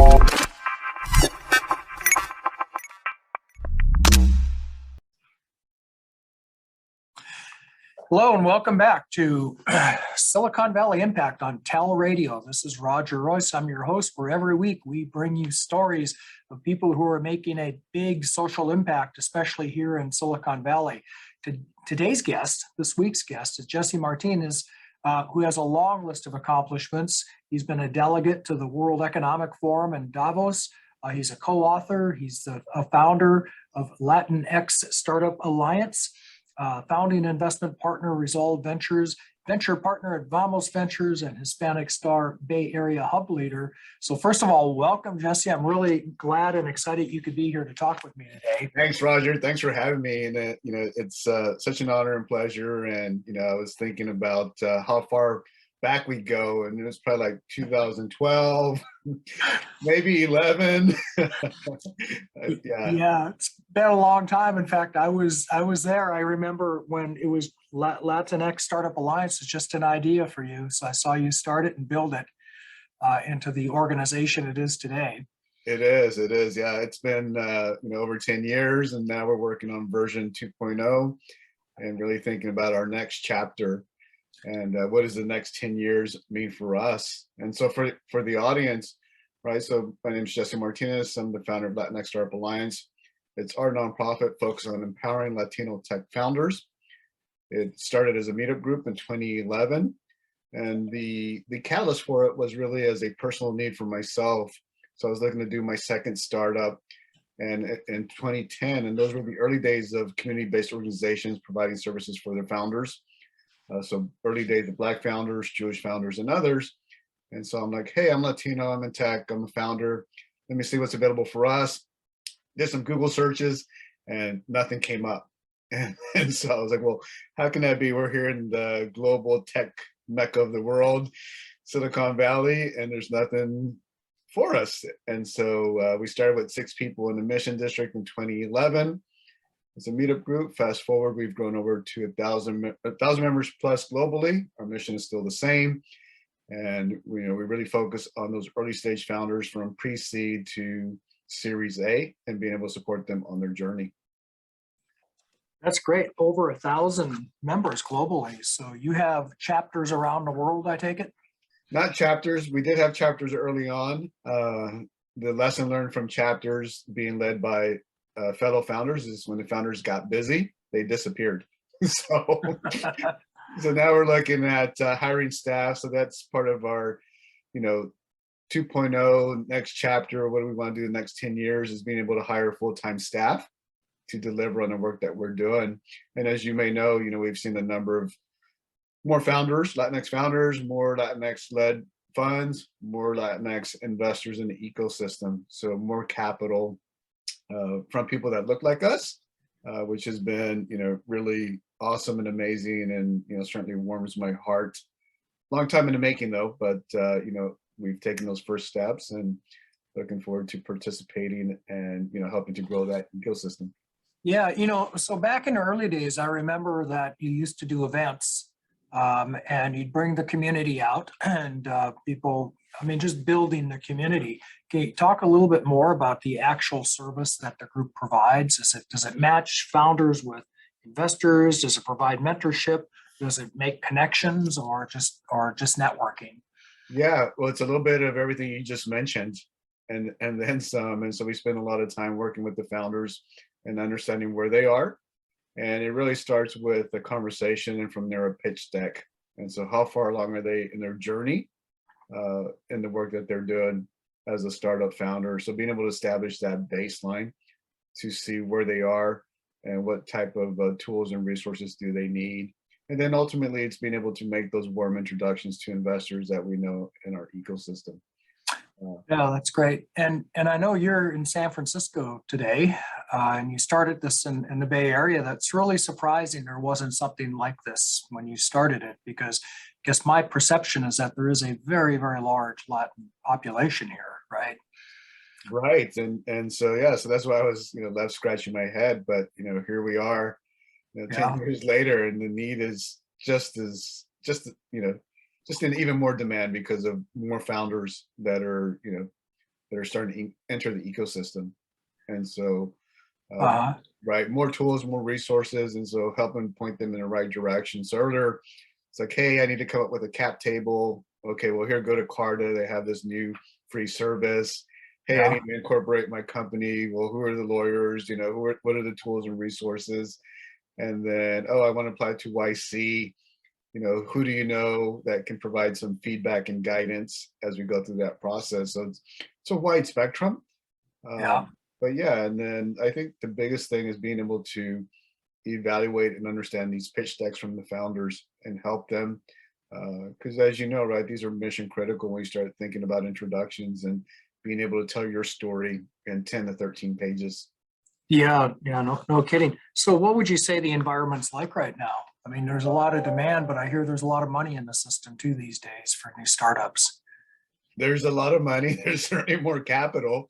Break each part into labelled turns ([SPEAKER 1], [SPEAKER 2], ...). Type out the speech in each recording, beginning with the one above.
[SPEAKER 1] Hello and welcome back to Silicon Valley Impact on TALRadio. This is Roger Royse. I'm your host, where every week we bring you stories of people who are making a big social impact, especially here in Silicon Valley. Today's guest, this week's guest, is Jesse Martinez, who has a long list of accomplishments. He's been a delegate to the World Economic Forum in Davos. He's a co-author. He's a founder of Latinx Startup Alliance. Founding investment partner Resolve Ventures, venture partner at Vamos Ventures, and Hispanic Star Bay Area Hub Leader. So first of all, welcome, Jesse. I'm really glad and excited you could be here to talk with me today.
[SPEAKER 2] Thanks, Roger. Thanks for having me. And it's such an honor and pleasure. And I was thinking about how far back we go, and it was probably like 2012, maybe 11.
[SPEAKER 1] Yeah, it's been a long time. In fact, I was there. I remember when it was Latinx Startup Alliance was just an idea for you. So I saw you start it and build it into the organization it is today.
[SPEAKER 2] It is. Yeah, it's been over 10 years, and now we're working on version 2.0 and really thinking about our next chapter. And what does the next 10 years mean for us? And so for the audience, right? So my name is Jesse Martinez. I'm the founder of Latinx Startup Alliance. It's our nonprofit focused on empowering Latino tech founders. It started as a meetup group in 2011. And the catalyst for it was really as a personal need for myself. So I was looking to do my second startup and in 2010, and those were the early days of community-based organizations providing services for their founders. So early days of Black founders, Jewish founders, and others. And so I'm like, hey, I'm Latino, I'm in tech, I'm a founder. Let me see what's available for us. Did some Google searches and nothing came up. And so I was like, well, how can that be? We're here in the global tech mecca of the world, Silicon Valley, and there's nothing for us. And so we started with 6 people in the Mission District in 2011. It's a meetup group. Fast forward, we've grown over to 1,000 members plus globally. Our mission is still the same. And we really focus on those early stage founders from pre-seed to Series A and being able to support them on their journey.
[SPEAKER 1] That's great. Over 1,000 members globally. So you have chapters around the world, I take it?
[SPEAKER 2] Not chapters. We did have chapters early on. The lesson learned from chapters being led by fellow founders is when the founders got busy, they disappeared. So now we're looking at hiring staff. So that's part of our, 2.0 next chapter. What do we want to do the next 10 years is being able to hire full-time staff to deliver on the work that we're doing. And as you may know, we've seen a number of more founders, Latinx founders, more Latinx-led funds, more Latinx investors in the ecosystem. So more capital from people that look like us, which has been, really awesome and amazing, and certainly warms my heart. Long time in the making, though, but we've taken those first steps and looking forward to participating and helping to grow that ecosystem.
[SPEAKER 1] Yeah, so back in the early days, I remember that you used to do events, and you'd bring the community out and people. Just building the community. Can you talk a little bit more about the actual service that the group provides? Does it match founders with investors? Does it provide mentorship? Does it make connections or just networking?
[SPEAKER 2] Yeah, well, it's a little bit of everything you just mentioned and then some. And so we spend a lot of time working with the founders and understanding where they are. And it really starts with a conversation, and from there a pitch deck. And so how far along are they in their journey? In the work that they're doing as a startup founder. So being able to establish that baseline to see where they are and what type of tools and resources do they need. And then ultimately it's being able to make those warm introductions to investors that we know in our ecosystem.
[SPEAKER 1] Yeah, that's great. And I know you're in San Francisco today, and you started this in the Bay Area. That's really surprising there wasn't something like this when you started it, because I guess my perception is that there is a very, very large Latin population here, right?
[SPEAKER 2] Right. And so, yeah, so that's why I was, left scratching my head. But, here we are, 10 years later, and the need is just in even more demand because of more founders that are, that are starting to enter the ecosystem. And so,
[SPEAKER 1] Uh-huh.
[SPEAKER 2] right, more tools, more resources, and so helping point them in the right direction. So earlier, it's like, hey, I need to come up with a cap table. Okay, well, here, go to Carta. They have this new free service. Hey, I
[SPEAKER 1] Yeah.
[SPEAKER 2] need to incorporate my company. Well, who are the lawyers? What are the tools and resources? And then, oh, I want to apply to YC. Who do you know that can provide some feedback and guidance as we go through that process? So it's a wide spectrum.
[SPEAKER 1] Yeah.
[SPEAKER 2] But yeah, and then I think the biggest thing is being able to evaluate and understand these pitch decks from the founders and help them. Because as you know, right, these are mission critical when you start thinking about introductions and being able to tell your story in 10 to 13 pages.
[SPEAKER 1] Yeah. Yeah. No kidding. So what would you say the environment's like right now? I mean, there's a lot of demand, but I hear there's a lot of money in the system too these days for new startups.
[SPEAKER 2] There's a lot of money. There's certainly more capital,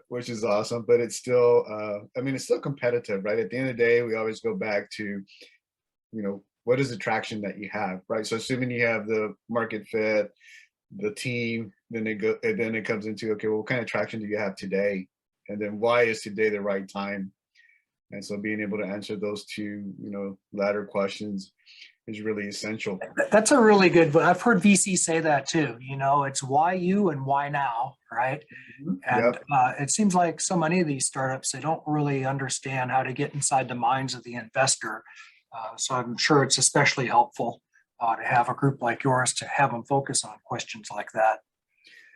[SPEAKER 2] which is awesome, but it's still, it's still competitive, right? At the end of the day, we always go back to, what is the traction that you have, right? So assuming you have the market fit, the team, then it comes into, okay, well, what kind of traction do you have today? And then why is today the right time? And so being able to answer those two, latter questions is really essential.
[SPEAKER 1] That's a really good, I've heard VC say that too. It's why you and why now, right? And
[SPEAKER 2] Yep.
[SPEAKER 1] it seems like so many of these startups, they don't really understand how to get inside the minds of the investor. So I'm sure it's especially helpful to have a group like yours to have them focus on questions like that.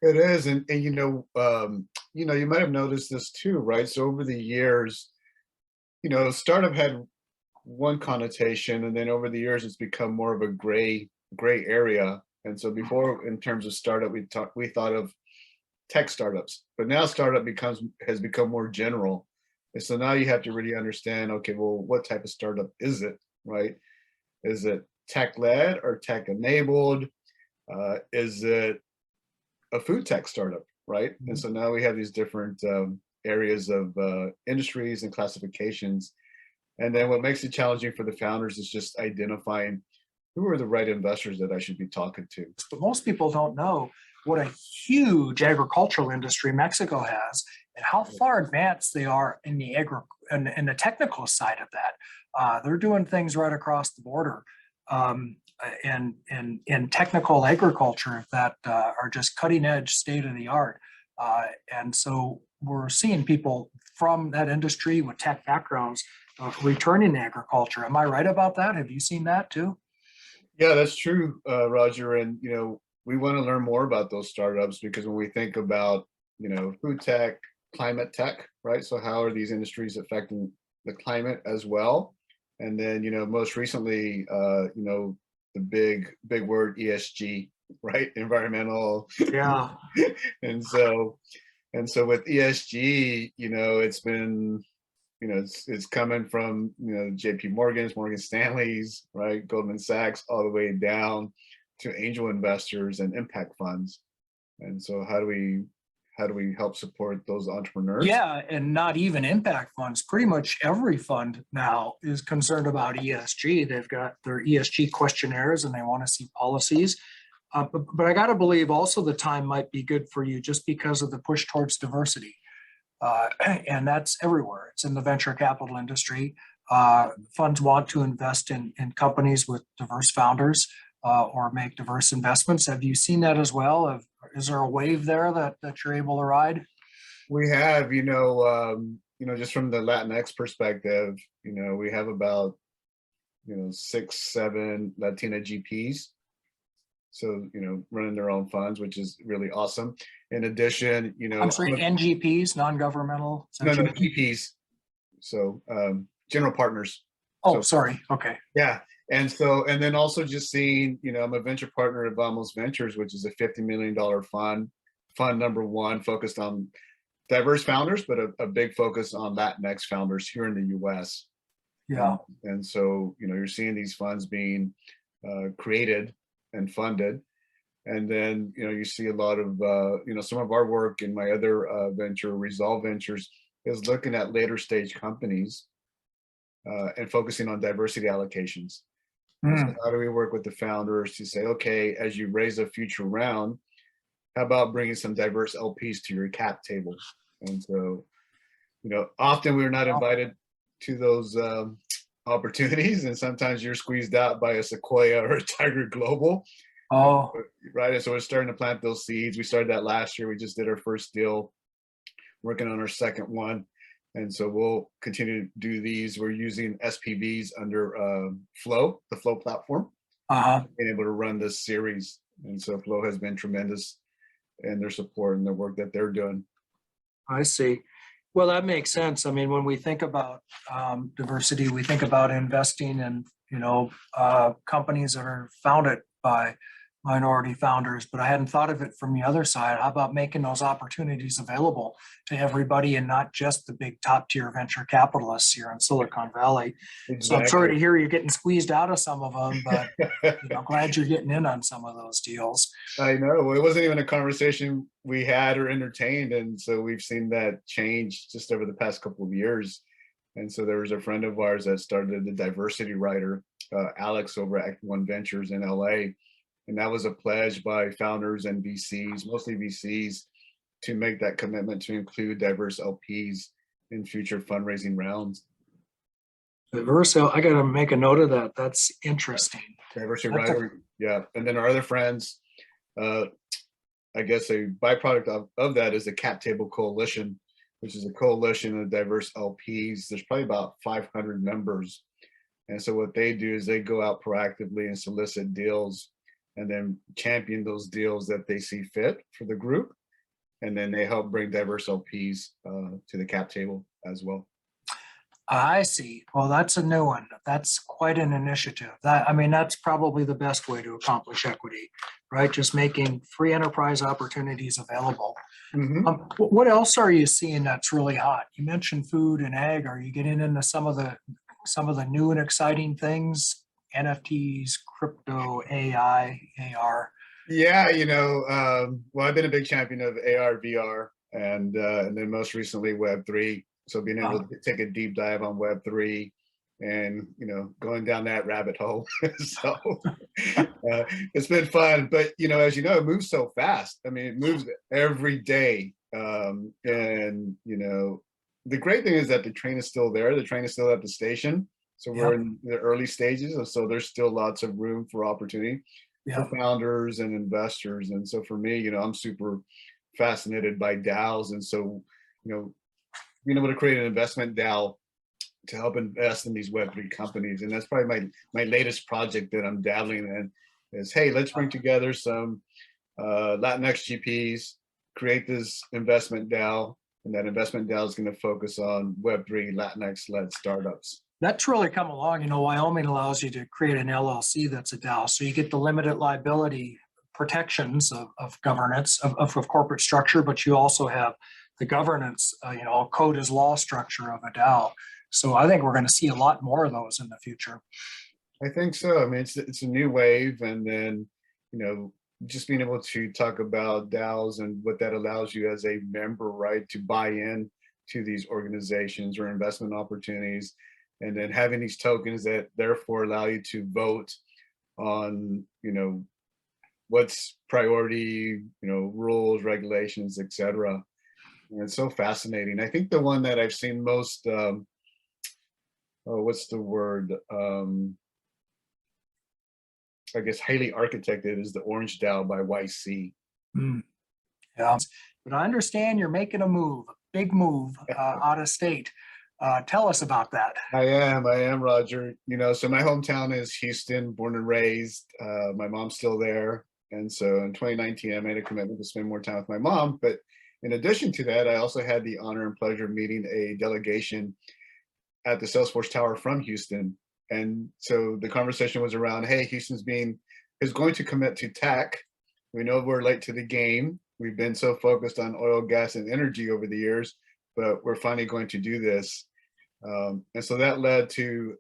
[SPEAKER 2] It is, and you might have noticed this too, right? So over the years, startup had one connotation, and then over the years, it's become more of a gray area. And so before, in terms of startup, we thought of tech startups, but now startup has become more general. And so now you have to really understand, okay, well, what type of startup is it, right? Is it tech led or tech enabled? Is it a food tech startup, right? And so now we have these different areas of industries and classifications. And then what makes it challenging for the founders is just identifying who are the right investors that I should be talking to.
[SPEAKER 1] But most people don't know what a huge agricultural industry Mexico has and how far advanced they are in the in the technical side of that. They're doing things right across the border in technical agriculture that are just cutting edge, state of the art. And so we're seeing people from that industry with tech backgrounds returning to agriculture. Am I right about that? Have you seen that too?
[SPEAKER 2] Yeah, that's true, Roger. And, we want to learn more about those startups because when we think about, food tech, climate tech, right? So how are these industries affecting the climate as well? And then, most recently, the big word ESG, right? Environmental.
[SPEAKER 1] Yeah.
[SPEAKER 2] And so with ESG, it's been, it's coming from, JP Morgan's, Morgan Stanley's, right? Goldman Sachs, all the way down to angel investors and impact funds. And so how do we help support those entrepreneurs?
[SPEAKER 1] Yeah, and not even impact funds. Pretty much every fund now is concerned about ESG. They've got their ESG questionnaires and they want to see policies. But I got to believe also the time might be good for you just because of the push towards diversity. And that's everywhere. It's in the venture capital industry. Funds want to invest in companies with diverse founders or make diverse investments. Have you seen that as well? Is there a wave there that you're able to ride?
[SPEAKER 2] We have, just from the Latinx perspective, we have about, 6, 7 Latina GPs. So, running their own funds, which is really awesome. In addition,
[SPEAKER 1] I'm sorry, NGPs, non-governmental.
[SPEAKER 2] No, GPs. So general partners.
[SPEAKER 1] Oh, sorry. Okay.
[SPEAKER 2] Yeah. And then also just seeing, I'm a venture partner of Vamos Ventures, which is a $50 million fund number one, focused on diverse founders, but a big focus on Latinx founders here in the US.
[SPEAKER 1] Yeah.
[SPEAKER 2] And so, you're seeing these funds being created and funded. And then, you see a lot of, some of our work in my other venture, Resolve Ventures, is looking at later stage companies and focusing on diversity allocations. So how do we work with the founders to say, okay, as you raise a future round, how about bringing some diverse LPs to your cap table? And so, often we're not invited to those opportunities, and sometimes you're squeezed out by a Sequoia or a Tiger Global.
[SPEAKER 1] Oh,
[SPEAKER 2] Right. So we're starting to plant those seeds. We started that last year. We just did our first deal, working on our second one. And so we'll continue to do these. We're using SPVs under Flow, the Flow platform, being able to run this series. And so Flow has been tremendous in their support and the work that they're doing.
[SPEAKER 1] I see. Well, that makes sense. I mean, when we think about diversity, we think about investing in, companies that are founded by minority founders, but I hadn't thought of it from the other side. How about making those opportunities available to everybody and not just the big top tier venture capitalists here in Silicon Valley?
[SPEAKER 2] Exactly.
[SPEAKER 1] So I'm sorry to hear you're getting squeezed out of some of them, but glad you're getting in on some of those deals.
[SPEAKER 2] I know. It wasn't even a conversation we had or entertained. And so we've seen that change just over the past couple of years. And so there was a friend of ours that started the diversity writer, Alex, over at Act One Ventures in LA. And that was a pledge by founders and VCs, mostly VCs, to make that commitment to include diverse LPs in future fundraising rounds.
[SPEAKER 1] Diverse, I got to make a note of that. That's interesting.
[SPEAKER 2] Diversity writer, yeah. And then our other friends, I guess a byproduct of that is the Cap Table Coalition, which is a coalition of diverse LPs. There's probably about 500 members. And so what they do is they go out proactively and solicit deals and then champion those deals that they see fit for the group. And then they help bring diverse LPs to the cap table as well.
[SPEAKER 1] I see. Well, that's a new one. That's quite an initiative. That's probably the best way to accomplish equity, right? Just making free enterprise opportunities available.
[SPEAKER 2] Mm-hmm.
[SPEAKER 1] What else are you seeing that's really hot? You mentioned food and ag. Are you getting into some of the new and exciting things? NFTs, crypto, AI, AR.
[SPEAKER 2] Yeah, well, I've been a big champion of AR, VR, and then most recently Web3. So being able to take a deep dive on Web3 and, going down that rabbit hole. So it's been fun. But, as you know, it moves so fast. I mean, it moves every day. And, the great thing is that the train is still there. The train is still at the station. So we're in the early stages, and so there's still lots of room for opportunity for founders and investors. And so for me, I'm super fascinated by DAOs. And so, being able to create an investment DAO to help invest in these Web3 companies. And that's probably my latest project that I'm dabbling in is, hey, let's bring together some Latinx GPs, create this investment DAO, and that investment DAO is going to focus on Web3 Latinx-led startups. That's
[SPEAKER 1] really come along. Wyoming allows you to create an LLC that's a DAO. So you get the limited liability protections of governance, of corporate structure, but you also have the governance, code as law structure of a DAO. So I think we're going to see a lot more of those in the future.
[SPEAKER 2] I think so. I mean, it's a new wave. And then, just being able to talk about DAOs and what that allows you as a member, right, to buy in to these organizations or investment opportunities. And then having these tokens that therefore allow you to vote on, what's priority, rules, regulations, etc. And it's so fascinating. I think the one that I've seen most, what's the word? I guess highly architected is the Orange DAO by YC.
[SPEAKER 1] Yeah, but I understand you're making a big move out of state. Tell us about that.
[SPEAKER 2] I am, Roger. So my hometown is Houston, born and raised. My mom's still there. And so in 2019, I made a commitment to spend more time with my mom. But in addition to that, I also had the honor and pleasure of meeting a delegation at the Salesforce Tower from Houston. And so the conversation was around, hey, Houston's is going to commit to tech. We know we're late to the game. We've been so focused on oil, gas, and energy over the years, but we're finally going to do this. And so that led to,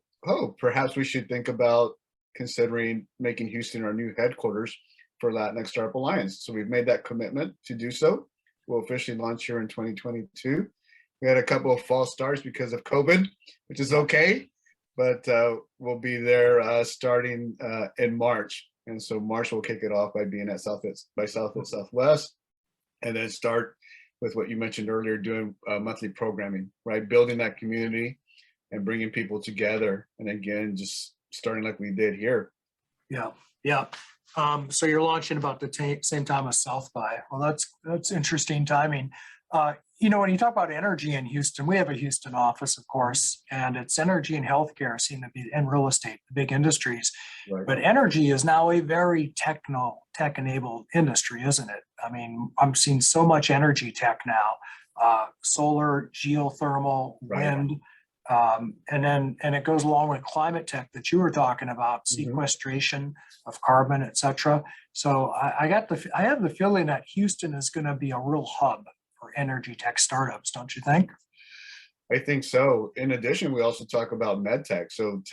[SPEAKER 2] perhaps we should think about considering making Houston our new headquarters for Latinx Startup Alliance. So we've made that commitment to do so. We'll officially launch here in 2022. We had a couple of false starts because of COVID, which is okay, but we'll be there starting in March. And so March will kick it off by being at Southwest. and then start with what you mentioned earlier, doing monthly programming, right? Building that community and bringing people together. And again, just starting like we did here.
[SPEAKER 1] Yeah, yeah. So you're launching about the same time as South by. Well, that's interesting timing. When you talk about energy in Houston, we have a Houston office, of course, and it's energy and healthcare seem to be, and real estate, the big industries.
[SPEAKER 2] Right.
[SPEAKER 1] But energy is now a very tech-enabled industry, isn't it? I mean, I'm seeing so much energy tech now, solar, geothermal,
[SPEAKER 2] Right.
[SPEAKER 1] wind, and it goes along with climate tech that you were talking about, sequestration of carbon, et cetera. So I have the feeling that Houston is going to be a real hub for energy tech startups, don't you think?
[SPEAKER 2] I think so. In addition, we also talk about med tech. So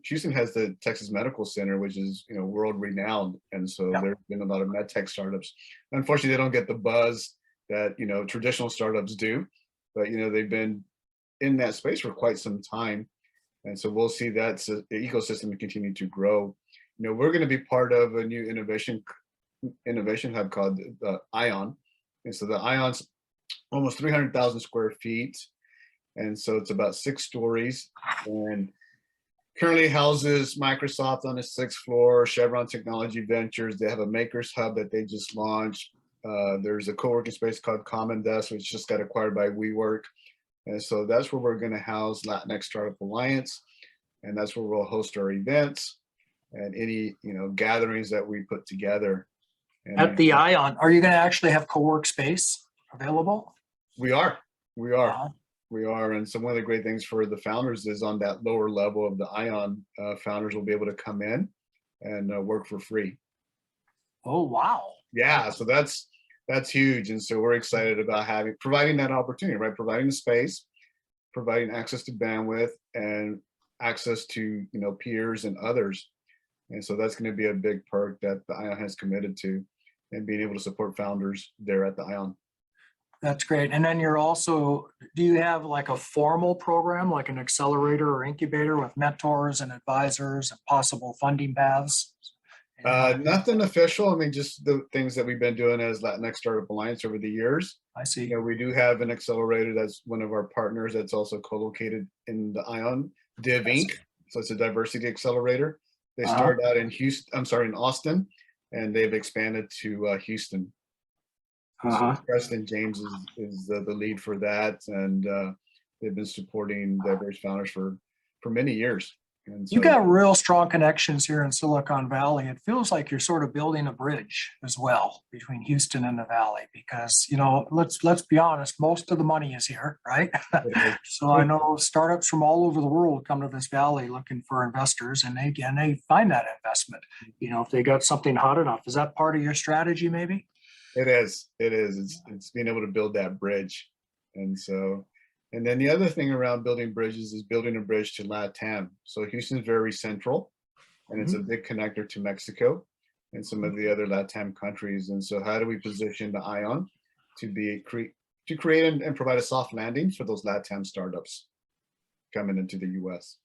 [SPEAKER 2] Houston has the Texas Medical Center, which is world renowned, and so there's been a lot of med tech startups. Unfortunately, they don't get the buzz that traditional startups do, but they've been in that space for quite some time, and so we'll see that the ecosystem continue to grow. We're going to be part of a new innovation hub called the ION, and so the ION's almost 300,000 square feet. And so it's about 6 stories and currently houses Microsoft on the 6th floor, Chevron Technology Ventures. They have a makers hub that they just launched. There's a co-working space called Common Desk, which just got acquired by WeWork. And so that's where we're going to house Latinx Startup Alliance. And that's where we'll host our events and any, gatherings that we put together. And
[SPEAKER 1] at the ION, are you going to actually have co-work space available?
[SPEAKER 2] We are. And so one of the great things for the founders is on that lower level of the ION, founders will be able to come in and work for free.
[SPEAKER 1] Oh, wow.
[SPEAKER 2] Yeah, so that's huge. And so we're excited about providing that opportunity, right? Providing the space, providing access to bandwidth and access to, peers and others. And so that's going to be a big perk that the ION has committed to, and being able to support founders there at the ION.
[SPEAKER 1] That's great. And then do you have like a formal program, like an accelerator or incubator with mentors and advisors and possible funding paths?
[SPEAKER 2] Nothing official. I mean, just the things that we've been doing as Latinx Startup Alliance over the years.
[SPEAKER 1] I see.
[SPEAKER 2] We do have an accelerator that's one of our partners that's also co-located in the ION, Div Inc. So it's a diversity accelerator. They started out in in Austin, and they've expanded to Houston. So Preston James is the lead for that, and they've been supporting diverse founders for many years. And so,
[SPEAKER 1] you got real strong connections here in Silicon Valley. It feels like you're sort of building a bridge as well between Houston and the Valley, because let's be honest, most of the money is here, right? So I know startups from all over the world come to this valley looking for investors, and they find that investment. If they got something hot enough. Is that part of your strategy, maybe?
[SPEAKER 2] It is. It's being able to build that bridge. And so, and then the other thing around building bridges is building a bridge to LATAM. So Houston's very central, and it's a big connector to Mexico and some of the other LATAM countries. And so how do we position the ION to create and provide a soft landing for those LATAM startups coming into the US?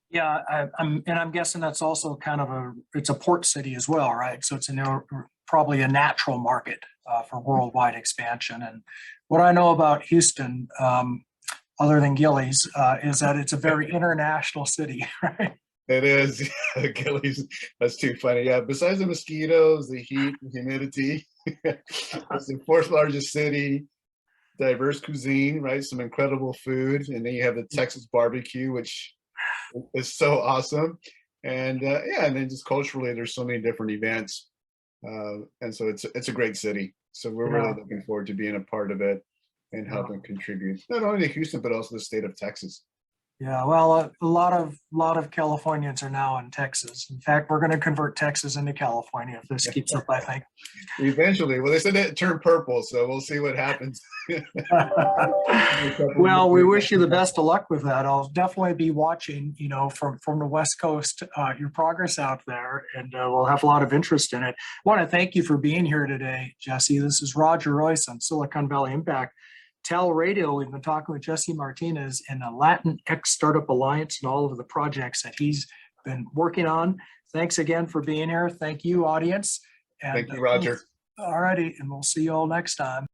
[SPEAKER 1] Yeah, I'm guessing that's also kind of it's a port city as well, right? So it's probably a natural market for worldwide expansion. And what I know about Houston, other than Gillies, is that it's a very international city, right?
[SPEAKER 2] It is. Gillies, that's too funny. Yeah, besides the mosquitoes, the heat, the humidity, it's the 4th largest city, diverse cuisine, right? Some incredible food. And then you have the Texas barbecue, which is so awesome. And and then just culturally, there's so many different events. And so it's a great city. So we're really looking forward to being a part of it and helping contribute not only to Houston, but also the state of Texas.
[SPEAKER 1] Yeah, well, a lot of Californians are now in Texas. In fact, we're going to convert Texas into California if this keeps up, I think.
[SPEAKER 2] Eventually. Well, they said it turned purple, so we'll see what happens.
[SPEAKER 1] Well, we wish you the best of luck with that. I'll definitely be watching, from the West Coast, your progress out there, and we'll have a lot of interest in it. I want to thank you for being here today, Jesse. This is Roger Royse on Silicon Valley Impact. TALRadio, we've been talking with Jesse Martinez in the Latinx Startup Alliance and all of the projects that he's been working on. Thanks again for being here. Thank you, audience. And
[SPEAKER 2] thank you, Roger.
[SPEAKER 1] All righty, and we'll see you all next time.